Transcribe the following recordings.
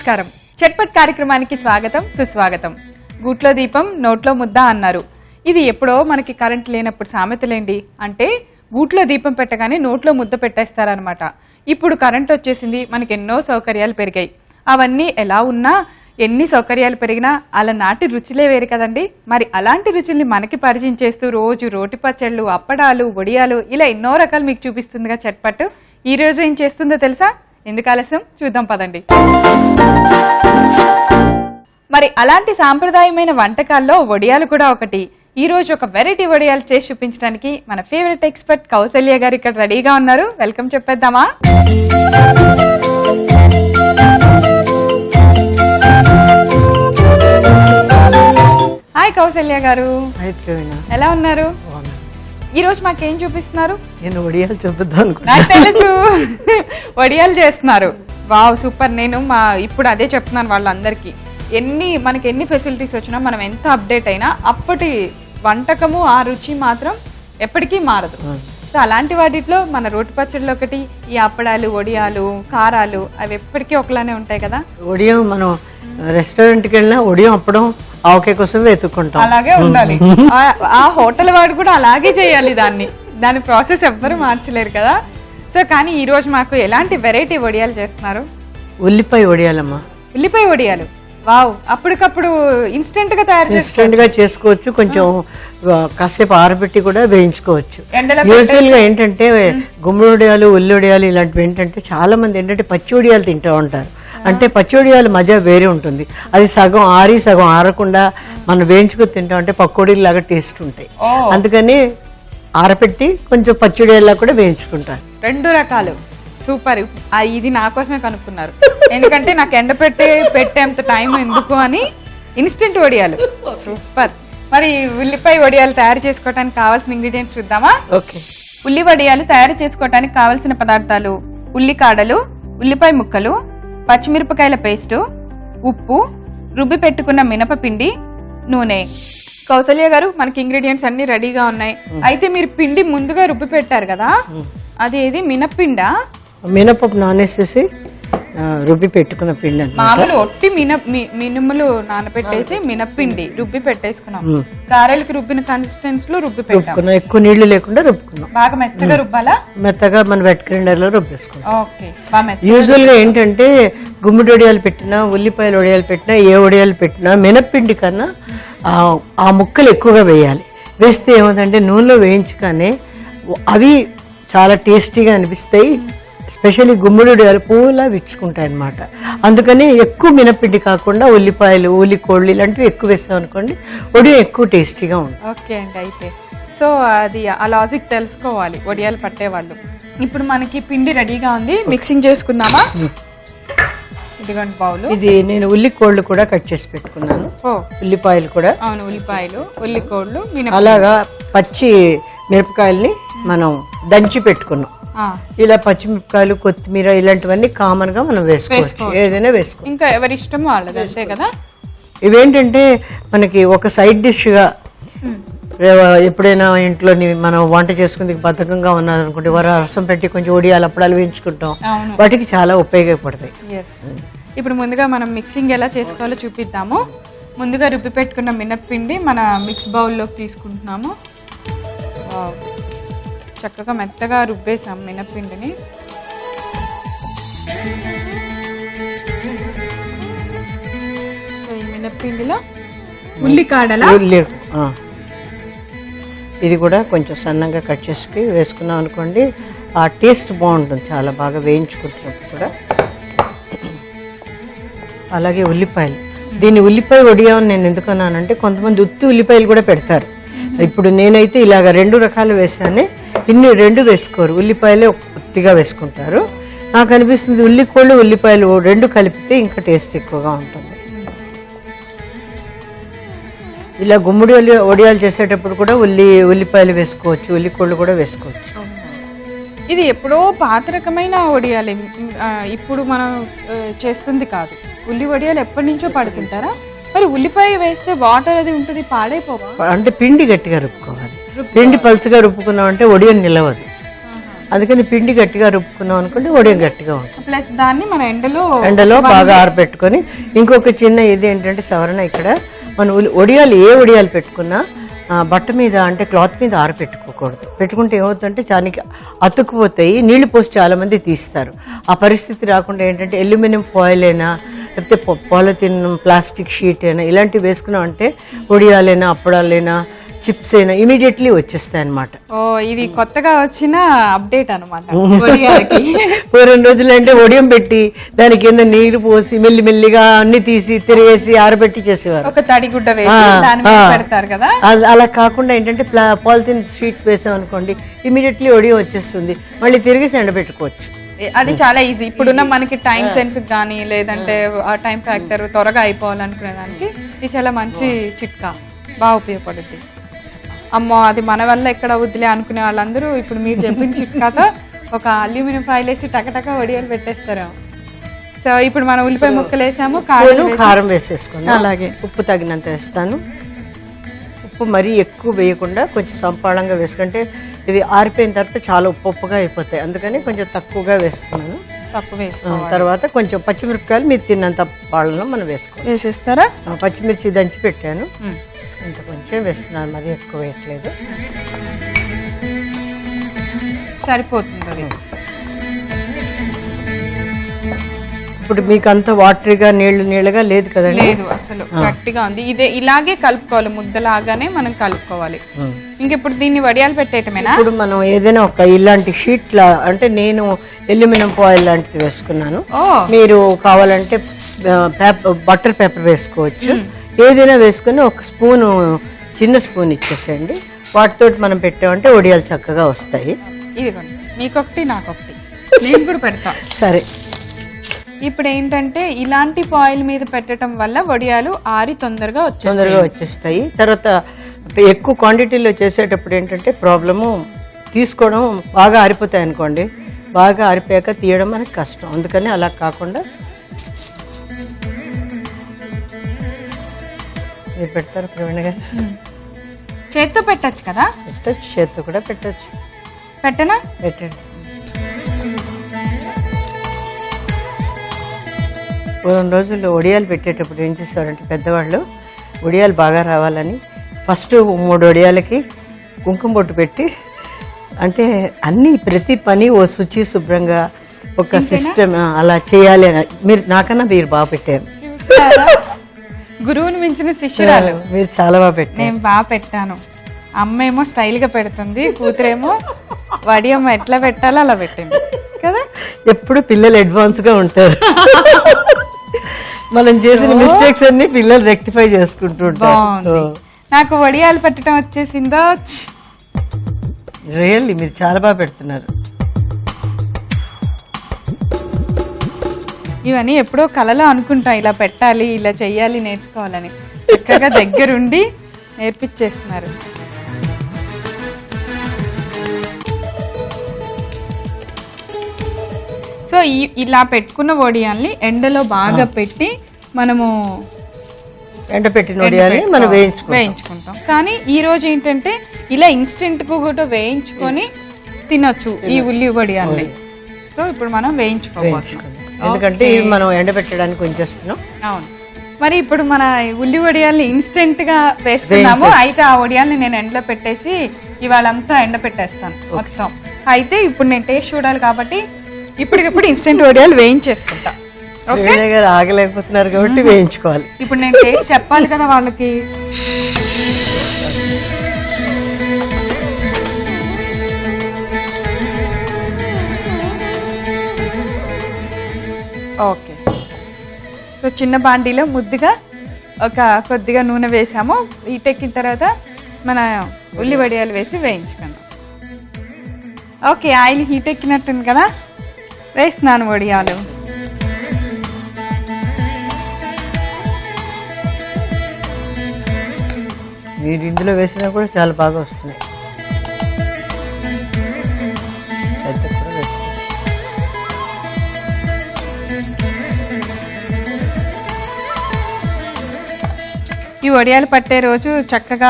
నమస్కారం. చట్పట్ కార్యక్రమానికి స్వాగతం సుస్వాగతం. గూట్లో దీపం నోట్లో ముద్ద అన్నారు. ఇది ఎప్పుడో మనకి కరెంట్ లేనప్పుడు సామెతలేండి. అంటే గూట్లో దీపం పెట్టగానే నోట్లో ముద్ద పెట్టేస్తారనమాట. ఇప్పుడు కరెంట్ వచ్చేసింది, మనకి ఎన్నో సౌకర్యాలు పెరిగాయి. అవన్నీ ఎలా ఉన్నా ఎన్ని సౌకర్యాలు పెరిగినా అలా నాటి రుచులే వేరు కదండి. మరి అలాంటి రుచుల్ని మనకి పరిచయం చేస్తూ రోజు రోటి పచ్చళ్ళు, అప్పడాలు, వడియాలు ఇలా ఎన్నో రకాలు మీకు చూపిస్తుందిగా చట్పట్. ఈ రోజు ఏం చేస్తుందో తెలుసా? ఎందుకు ఆలస్యం, చూద్దాం పదండి. మరి అలాంటి సాంప్రదాయమైన వంటకాల్లో వడియాలు కూడా ఒకటి. ఈ రోజు ఒక వెరైటీ వడియాలు చేసి చూపించడానికి మన ఫేవరెట్ ఎక్స్పర్ట్ కౌసల్య గారు ఇక్కడ రెడీగా ఉన్నారు. వెల్కమ్ చెప్పేద్దామా? హాయ్ కౌసల్య గారు, ఎలా ఉన్నారు? ఈ రోజు మాకేం చూపిస్తున్నారు? నేను వడియాలు చూపిద్దాం. నాకు తెలుసు, వడియాలు చేస్తున్నారు. Wow super. నేను ఇప్పుడు అదే చెప్తున్నాను వాళ్ళందరికీ. మనకి ఎన్ని ఫెసిలిటీస్ వచ్చినా, మనం ఎంత అప్డేట్ అయినా అప్పటి వంటకము ఆ రుచి మాత్రం ఎప్పటికీ మారదు. సో అలాంటి వాటిలో మన రోటి పచ్చడిలో ఒకటి ఈ అప్పడాలు, వడియాలు, కారాలు అవి ఎప్పటికీ ఒకలానే ఉంటాయి కదా. వడియం మనం రెస్టారెంట్కి వెళ్ళినా వడియం అప్పడం ఆవకాయ కోసం వెతుక్కుంటాం. అలాగే ఉండాలి. ఆ హోటల్ వాడు కూడా అలాగే చేయాలి. దాని ప్రాసెస్ ఎవ్వరు మార్చలేరు కదా. సో కానీ ఈ రోజు మాకు ఎలాంటి వెరైటీ వడియాలు చేస్తున్నారు? ఉల్లిపాయ వడియాలమ్మా. ఉల్లిపాయ వడియాలు, వావ్. అప్పటికప్పుడు ఇన్స్టెంట్ గా చేసుకోవచ్చు. కొంచెం కాసేపు ఆరబెట్టి కూడా వేయించుకోవచ్చు. యూజువల్ గా ఏంటంటే గుమ్మడి వడియాలు, ఉల్లి వడియాలు ఇలాంటివి ఏంటంటే చాలా మంది ఏంటంటే పచ్చి వడియాలు తింటూ ఉంటారు. అంటే పచ్చి వడియాలు మజా వేరే ఉంటుంది. అది సగం ఆరి సగం ఆరకుండా మనం వేయించుకుని తింటాం అంటే పకోడీలు లాగా టేస్ట్ ఉంటాయి. అందుకని ఆరపెట్టి కొంచెం పచ్చి వడియాల్లా కూడా వేయించుకుంటారు. రెండు రకాలు. సూపర్. ఇది నా కోసమే కనుక్కున్నారు. ఎందుకంటే నాకు పెట్టేంత టైం ఎందుకు అని ఇన్స్టెంట్ వడియాలు. సూపర్. మరి ఉల్లిపాయ వడియాలు తయారు చేసుకోవడానికి కావాల్సిన ఇంగ్రీడియంట్స్ చూద్దామా? ఓకే. ఉల్లి వడియాలు తయారు చేసుకోవడానికి కావాల్సిన పదార్థాలు: ఉల్లికాడలు, ఉల్లిపాయ ముక్కలు, పచ్చిమిరపకాయల పేస్టు, ఉప్పు, రుబ్బి పెట్టుకున్న మినపపిండి, నూనె. కౌసల్య గారు, మనకి ఇంగ్రీడియంట్స్ అన్ని రెడీగా ఉన్నాయి. అయితే మీరు పిండి ముందుగా రుబ్బి పెట్టారు కదా, అది ఏది మినపిండా? మినపప్పు నానేసేసి రుబ్బి పెట్టుకున్న పిండి. మామూలు ఒట్టి మినుములు నానబెట్టేసి మినపిండి రుబ్బి పెట్టేసుకున్నాం. గారెలకి రుబ్బిన కన్సిస్టెన్సీ లో రుబ్బి పెట్టాం. ఎక్కువ నీళ్లు లేకుండా రుబ్బుకున్నాం. బాగా మెత్తగా రుబ్బాలా? మెత్తగా మన వెట్ గ్రైండర్ లో రుబ్బేసుకున్నాం. ఓకే. యూజువల్ గా ఏంటంటే గుమ్మడి వడియాలు పెట్టినా, ఉల్లిపాయలు వడియాలు పెట్టినా, ఏ వడియాలు పెట్టినా మినపిండి కన్నా ఆ ముక్కలు ఎక్కువగా వేయాలి. వేస్తే ఏమవుతుందంటే నూనెలో వేయించగానే అవి చాలా టేస్టీగా అనిపిస్తాయి. స్పెషల్లీ గుమ్మడి వడియాలు పూలా విచ్చుకుంటాయి అన్నమాట. అందుకని ఎక్కువ మినపిండి కాకుండా ఉల్లిపాయలు, ఉల్లికోళ్ళు ఇలాంటివి ఎక్కువ వేస్తాం అనుకోండి, వడియం ఎక్కువ టేస్టీగా ఉంటుంది. ఓకే అండి. అయితే సో అది ఆ లాజిక్ తెలుసుకోవాలి వడియాలు పట్టేవాళ్ళు. ఇప్పుడు మనకి పిండి రెడీగా ఉంది, మిక్సింగ్ చేసుకుందామా? ఇదిగోండి బౌల్. ఇది నేను ఉల్లికోళ్ళు కూడా కట్ చేసి పెట్టుకున్నాను. ఉల్లిపాయలు కూడా. అవును, ఉల్లిపాయలు, ఉల్లికోళ్ళు, అలాగా పచ్చి మిరపకాయల్ని మనం దంచి పెట్టుకున్నాం. ఇలా పచ్చిమిరపకాయలు, కొత్తిమీర ఇలాంటివన్నీ కామన్ గా మనం వేసుకోవచ్చు. ఏదైనా వేసుకోవచ్చు, ఇంకా ఎవరి ఇష్టం వాళ్ళది, అంతే కదా. ఇవేంటంటే మనకి ఒక సైడ్ డిష్ గా ఎప్పుడైనా ఇంట్లో మనం వంట చేసుకుని బద్ధకంగా ఉన్నారనుకుంటే రసం పెట్టి కొంచెం వడియాలు, అప్పడాలు వేయించుకుంటాం. వాటికి చాలా ఉపయోగపడతాయి. ఇప్పుడు ముందుగా మనం మిక్సింగ్ ఎలా చేసుకోవాలో చూపిద్దాము. ముందుగా రుబ్బి పెట్టుకున్న మినప్పిండి మన మిక్స్ బౌల్లోకి తీసుకుంటున్నాము. చక్కగా మెత్తగా రుబ్బేసాం మినప్పిండిని. ఈ మినప్పిండిలో ఉల్లికాడల, ఇది కూడా కొంచెం సన్నగా కట్ చేసి వేసుకున్నాం అనుకోండి, ఆ టేస్ట్ బాగుంటుంది. చాలా బాగా వేయించుకుంటున్నప్పుడు కూడా. అలాగే ఉల్లిపాయలు. దీన్ని ఉల్లిపాయ వడియాని నేను ఎందుకన్నానంటే కొంతమంది ఉత్తి ఉల్లిపాయలు కూడా పెడతారు. ఇప్పుడు నేనైతే ఇలాగ రెండు రకాలు వేసానే. ఇన్ని రెండు వేసుకోరు, ఉల్లిపాయలే ఉత్తిగా వేసుకుంటారు. నాకు అనిపిస్తుంది ఉల్లికోళ్ళు, ఉల్లిపాయలు రెండు కలిపితే ఇంకా టేస్ట్ ఎక్కువగా ఉంటుంది. ఇలా గుమ్మడి వడియాలు చేసేటప్పుడు కూడా ఉల్లిపాయలు వేసుకోవచ్చు, ఉల్లికోళ్ళు కూడా వేసుకోవచ్చు. ఇది ఎప్పుడో పాత రకమైన వడియాలి, ఇప్పుడు మనం చేస్తుంది కాదు. ఉల్లి వడియాలు ఎప్పటి నుంచో పడుతుంటారా? మరి ఉల్లిపాయ వేస్తే వాటర్ అది ఉంటుంది, పాడైపోవా? అంటే పిండి గట్టిగా రుబ్బుకోవాలి. పిండి పలుచగా రుబ్బుకున్నాం అంటే వడియం నిలవదు. అందుకని పిండి గట్టిగా రుబ్బుకున్నాం అనుకోండి వడియం గట్టిగా ఉంటుంది. ప్లస్ దాన్ని మనం ఎండలో బాగా ఆరబెట్టుకొని ఇంకొక చిన్న ఇది ఏంటంటే సవరణ ఇక్కడ మనం వడియాలు ఏ వడియాలు పెట్టుకున్నా బట్ట మీద అంటే క్లాత్ మీద ఆరబెట్టుకోకూడదు. పెట్టుకుంటే ఏమవుతుందంటే చానికి అతుక్కుపోతాయి, నీళ్లు పోసి చాలా మంది తీస్తారు. ఆ పరిస్థితి రాకుండా ఏంటంటే అల్యూమినియం ఫాయిల్ అయినా లేకపోతే పాలిథిన్ ప్లాస్టిక్ షీట్ అయినా ఇలాంటివి వేసుకున్నాం అంటే వడియాలైనా అప్పడాలైనా చిప్స్ అయినా ఇమీడియట్లీ వచ్చేస్తాయి అనమాట. ఓ ఇది కొత్తగా వచ్చిన అప్డేట్ అనమాట. పూర్వం రోజులు అంటే వడియం పెట్టి దాని కింద నీళ్లు పోసి మెల్లిమెల్లిగా అన్ని తీసి తిరిగేసి ఆరబెట్టి చేసేవారు. ఒక తడిగుడ్డ పెడతారు కదా. అలా కాకుండా ఏంటంటే పాలిథిన్ షీట్ వేసాం అనుకోండి ఇమీడియట్లీ వడియం వచ్చేస్తుంది, మళ్ళీ తిరిగేసి ఎండబెట్టుకోవచ్చు. అది చాలా ఈజీ. ఇప్పుడున్న మనకి టైం సెన్స్ కానీ లేదంటే ఆ టైం ఫ్యాక్టర్ త్వరగా అయిపోవాలనుకునే దానికి ఇది చాలా మంచి చిట్కా, బాగా ఉపయోగపడుతుంది. అమ్మో అది మన వల్ల ఎక్కడ వద్దులే అనుకునే వాళ్ళందరూ ఇప్పుడు మీరు చెప్పిన చిట్కాతో ఒక అల్యూమినియం ఫాయిల్ వేసి టకటక వడియాలు పెట్టేస్తారు. సో ఇప్పుడు మనం ఉల్లిపాయ ముక్కలు వేసాము, కారం వేసేసుకుని అలాగే ఉప్పు తగినంత వేస్తాను. ఉప్పు మరీ ఎక్కువ వేయకుండా కొంచెం సంపాళంగా వేసుకుంటే ఇవి ఆరిపోయిన తర్వాత చాలా ఉప్పుగా అయిపోతాయి, అందుకని కొంచెం తక్కువగా వేస్తున్నాను. తర్వాత కొంచెం పచ్చిమిరపకాయలు మీరు తిన్నంత పాళ్ళలో మనం వేసేస్తారా. పచ్చిమిర్చి దంచి పెట్టాను, ఇంత కొంచెం వేస్తున్నాను, మరీ ఎక్కువ వేయట్లేదు, సరిపోతుంది. ఇప్పుడు మీకు అంత వాటరీగా నీళ్ళుగా లేదు కదండి? లేదు, అసలు గట్టిగా ఉంది. ఇదే ఇలాగే కలుపుకోవాలి, ముద్దలాగానే మనం కలుపుకోవాలి. ఇంకెప్పుడు దీన్ని వడియాలు పెట్టేయటమేనా? ఇప్పుడు మనం ఏదైనా ఒక ఇలాంటి షీట్ లా అంటే నేను అల్యూమినియం ఫాయిల్ లాంటిది వేసుకున్నాను, మీరు కావాలంటే బటర్ పేపర్ వేసుకోవచ్చు, ఏదైనా వేసుకుని ఒక స్పూను చిన్న స్పూన్ ఇచ్చేసేయండి. వాటితో మనం పెట్టామంటే వడియాలు చక్కగా వస్తాయి. ఇదిగోండి, మీకొకటి నాకొకటి, నేను కూడా పెడతా. సరే, ఇప్పుడు ఏంటంటే ఇలాంటి ఫాయిల్ మీద పెట్టడం వల్ల వడియాలు ఆరి తొందరగా వచ్చేస్తాయి. తర్వాత ఎక్కువ క్వాంటిటీలో చేసేటప్పుడు ఏంటంటే ప్రాబ్లము తీసుకోవడం, బాగా ఆరిపోతాయి అనుకోండి, బాగా ఆరిపోయాక తీయడం మనకి కష్టం, అందుకని అలా కాకుండా మీరు పెడతారు ప్రవీణ గారు? చేత్తో పెట్టచ్చు కదా? పెట్టచ్చు, చేత్తో కూడా పెట్టచ్చు. పెట్టనా? పెట్టండి. పూర్వం రోజుల్లో వడియాలు పెట్టేటప్పుడు ఏం చేసేవారంటే పెద్దవాళ్ళు వడియాలు బాగా రావాలని ఫస్ట్ 3 వడియాలకి కుంకుమ బొట్టు పెట్టి, అంటే అన్ని ప్రతి పని ఓ శుచి శుభ్రంగా ఒక సిస్టమ్ అలా చేయాలి అని. మీరు నాకన్నా మీరు బాగా పెట్టారు, గురువుని మించిన శిష్యురాలు మీరు, చాలా బాగా పెట్టారు. నేను బాగా పెట్టాను. అమ్మ ఏమో స్టైల్ గా పెడుతుంది, కూతురేమో వడియం ఎట్లా పెట్టాలో అలా పెట్టింది కదా. ఎప్పుడు పిల్లలు అడ్వాన్స్ గా ఉంటారు, మనం చేసిన మిస్టేక్స్ అన్ని పిల్లలు రెక్టిఫై చేసుకుంటూ ఉంటారు. నాకు వడియాలు పెట్టడం వచ్చేసిందో. రియల్లీ మీరు చాలా బాగా పెడుతున్నారు. ఇవన్నీ ఎప్పుడో కలలో అనుకుంటాం, ఇలా పెట్టాలి, ఇలా చెయ్యాలి, నేర్చుకోవాలని. చక్కగా దగ్గరుండి నేర్పించేస్తున్నారు. సో ఇలా పెట్టుకున్న వడియాల్ని ఎండలో బాగా పెట్టి మనము ఎండపెట్టిన వడియాల్ని మనం వేయించుకుంటాం. కానీ ఈ రోజు ఏంటంటే ఇలా ఇన్స్టెంట్ కు కూడా వేయించుకొని తినొచ్చు ఈ ఉల్లి వడియాల్ని. సో ఇప్పుడు మనం వేయించుకోవచ్చు, ఎందుకంటే ఇవి మనం ఎండబెట్టడానికి ఉంచేస్తున్నాం. అవును, మరి ఇప్పుడు మన ఉల్లి వడియాల్ని ఇన్స్టెంట్ గా వేస్తున్నాము. అయితే ఆ వడియాల్ని నేను ఎండలో పెట్టేసి ఇవాళంతా ఎండ పెట్టేస్తాను మొత్తం. అయితే ఇప్పుడు నేను టేస్ట్ చూడాలి కాబట్టి ఇప్పటికిప్పుడు ఇన్స్టెంట్ వడియాలు వేయించేసుకుంటా. గారు ఆగలేకపోతున్నారు కాబట్టి వేయించుకోవాలి. ఇప్పుడు నేను టేస్ట్ చెప్పాలి కదా వాళ్ళకి. ఓకే, సో చిన్న బాండీలో ముద్దుగా ఒక కొద్దిగా నూనె వేసాము. హీటెక్కిన తర్వాత మన ఉల్లి వడియాలు వేసి వేయించుకున్నాం. ఓకే, ఆయిల్ హీట్ ఎక్కినట్టుంది కదా, వేస్తున్నాను వడియాలు. మీరు ఇందులో వేసినా కూడా చాలా బాగా వస్తున్నాయి. ఈ వడియాలు పట్టే రోజు చక్కగా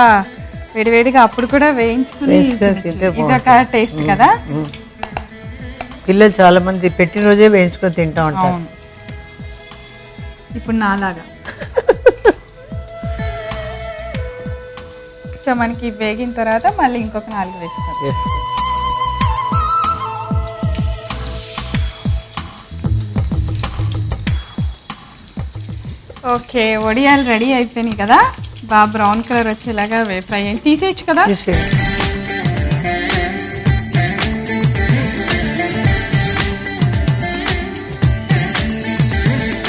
వేడివేడిగా అప్పుడు కూడా వేయించుకుని ఇదొక టేస్ట్ కదా. పిల్లలు చాలా మంది పెట్టిన రోజే వేయించుకొని తింటా ఉంటారు. అవును, ఇప్పుడు నాలాగా. సో మనకి వేగిన తర్వాత మళ్ళీ ఇంకొక 4 వేసుకోవాలి. ఓకే, వడియాలు రెడీ అయిపోయినాయి కదా, బాగా బ్రౌన్ కలర్ వచ్చేలాగా ఫ్రై అయ్యి తీసేయచ్చు కదా.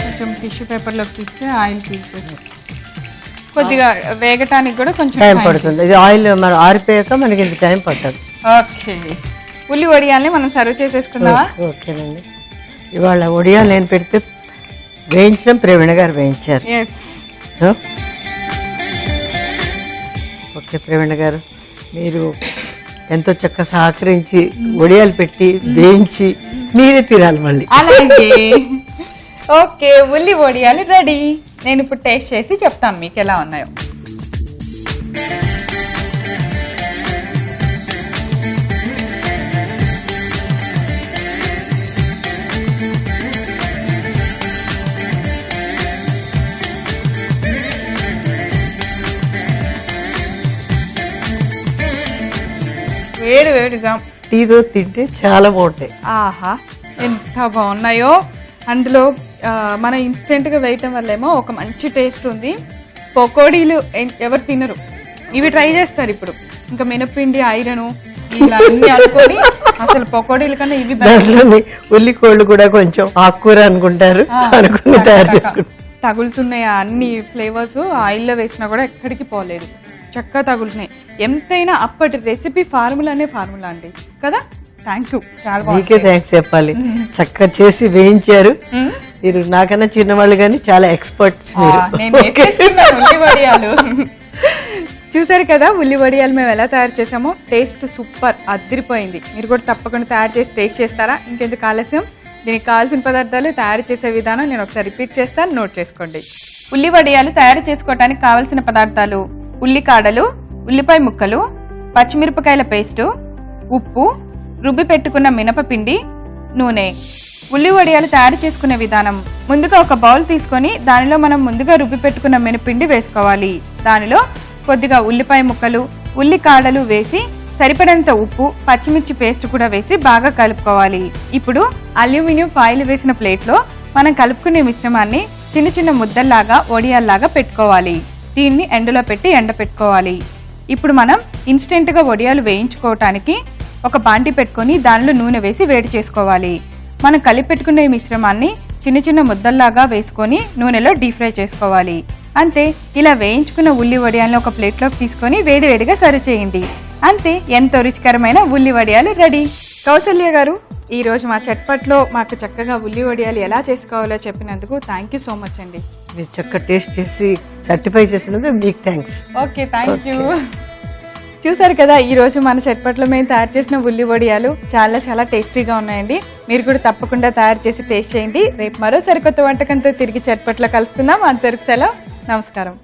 కొంచెం టిష్యూ పేపర్లోకి తీస్తే ఆయిల్ తీసేసి కొద్దిగా వేగటానికి కూడా కొంచెం టైం పడుతుంది. ఇది ఆయిల్ మనం ఆరిపోయాక మనకి ఇంత టైం పడుతుంది. ఓకే, ఉల్లి వడియాల్ని మనం సర్వ్ చేసేసుకుందామా? ఓకేనండి. ఇవాళ వడియాలు నేను పెడితే వేయించడం ప్రవీణ గారు వేయించారు. ఓకే ప్రవీణ గారు, మీరు ఎంతో చక్కగా సహకరించి వడియాలు పెట్టి వేయించి మీరే తినాలి మళ్ళీ. అలాగే. ఓకే, ఉల్లి వడియాలు రెడీ. నేను ఇప్పుడు టేస్ట్ చేసి చెప్తాను మీకు ఎలా ఉన్నాయో. వేడి వేడిగా టీతో తింటే చాలా బాగుంటాయి. ఆహా, ఎంత బాగున్నాయో. అందులో మన ఇన్స్టెంట్గా వేయటం వల్లేమో ఒక మంచి టేస్ట్ ఉంది. పకోడీలు ఎవరు తినరు, ఇవి ట్రై చేస్తారు ఇప్పుడు. ఇంకా మినపిండి ఐరన్ ఇలా అన్ని అనుకొని అసలు పకోడీల కన్నా ఇవి ఉల్లికోళ్ళు కూడా కొంచెం ఆకుకూర అనుకుంటారు, అనుకుని తయారు చేసుకుంటారు. తగులుతున్నాయి అన్ని ఫ్లేవర్స్. ఆయిల్లో వేసినా కూడా ఎక్కడికి పోలేదు, చక్కగా తగులుతున్నాయి. ఎంతైనా అప్పటి రెసిపీ ఫార్ములానే ఫార్ములా అండి కదా. థ్యాంక్ యూ, చాలా మీకే థ్యాంక్స్ చెప్పాలి. చక్కగా చేసి వేయించారు మీరు. నాకన్నా చిన్నవాళ్ళు కానీ చాలా ఎక్స్పర్ట్స్. ఉల్లి వడియాలు చూసారు కదా, ఉల్లి వడియాలు మేము ఎలా తయారు చేసామో. టేస్ట్ సూపర్, అదిరిపోయింది. మీరు కూడా తప్పకుండా తయారు చేసి టేస్ట్ చేస్తారా? ఇంకెందుకు ఆలస్యం, దీనికి కావాల్సిన పదార్థాలు, తయారు చేసే విధానం నేను ఒకసారి రిపీట్ చేస్తాను, నోట్ చేసుకోండి. ఉల్లి వడియాలు తయారు చేసుకోవడానికి కావలసిన పదార్థాలు: ఉల్లికాడలు, ఉల్లిపాయ ముక్కలు, పచ్చిమిరపకాయల పేస్టు, ఉప్పు, రుబ్బి పెట్టుకున్న మినపపిండి, నూనె. ఉల్లి వడియాలు తయారు చేసుకునే విధానం: ముందుగా ఒక బౌల్ తీసుకొని దానిలో మనం ముందుగా రుబ్బి పెట్టుకున్న మినపిండి వేసుకోవాలి. దానిలో కొద్దిగా ఉల్లిపాయ ముక్కలు, ఉల్లికాడలు వేసి సరిపడంత ఉప్పు, పచ్చిమిర్చి పేస్ట్ కూడా వేసి బాగా కలుపుకోవాలి. ఇప్పుడు అల్యూమినియం ఫాయిల్ వేసిన ప్లేట్లో మనం కలుపుకునే మిశ్రమాన్ని చిన్న చిన్న ముద్దల్లాగా వడియాల్లాగా పెట్టుకోవాలి. దీన్ని ఎండలో పెట్టి ఎండపెట్టుకోవాలి. ఇప్పుడు మనం ఇన్స్టెంట్గా వడియాలు వేయించుకోవటానికి ఒక బాండి పెట్టుకొని దానిలో నూనె వేసి వేడి చేసుకోవాలి. మనం కలిపి పెట్టుకునే మిశ్రమాన్ని చిన్న చిన్న ముద్దల్లాగా వేసుకొని నూనెలో డీప్ ఫ్రై చేసుకోవాలి. అంతే, ఇలా వేయించుకున్న ఉల్లి వడియాలను ఒక ప్లేట్లోకి తీసుకొని వేడివేడిగా సర్వ్ చేయండి. అంతే, ఎంతో రుచికరమైన ఉల్లి వడియాలు రెడీ. కౌసల్య గారు, ఈ రోజు మా చట్పట్లో మాకు చక్కగా ఉల్లి వడియాలు ఎలా చేసుకోవాలో చెప్పినందుకు థ్యాంక్ యూ సో మచ్ అండి. మీరు చక్కగా టేస్ట్ చేసి సర్టిఫై చేసినందుకు మీకు థ్యాంక్స్. Okay, thank you. చూసారు కదా, ఈ రోజు మన చట్పట్లో మేము తయారు చేసిన ఉల్లి వడియాలు చాలా చాలా టేస్టీగా ఉన్నాయండి. మీరు కూడా తప్పకుండా తయారు చేసి టేస్ట్ చేయండి. రేపు మరో సరికొత్త వంటకంతో తిరిగి చట్పట్లో కలుసుకుందాం. అంతవరకు సెలవు, నమస్కారం.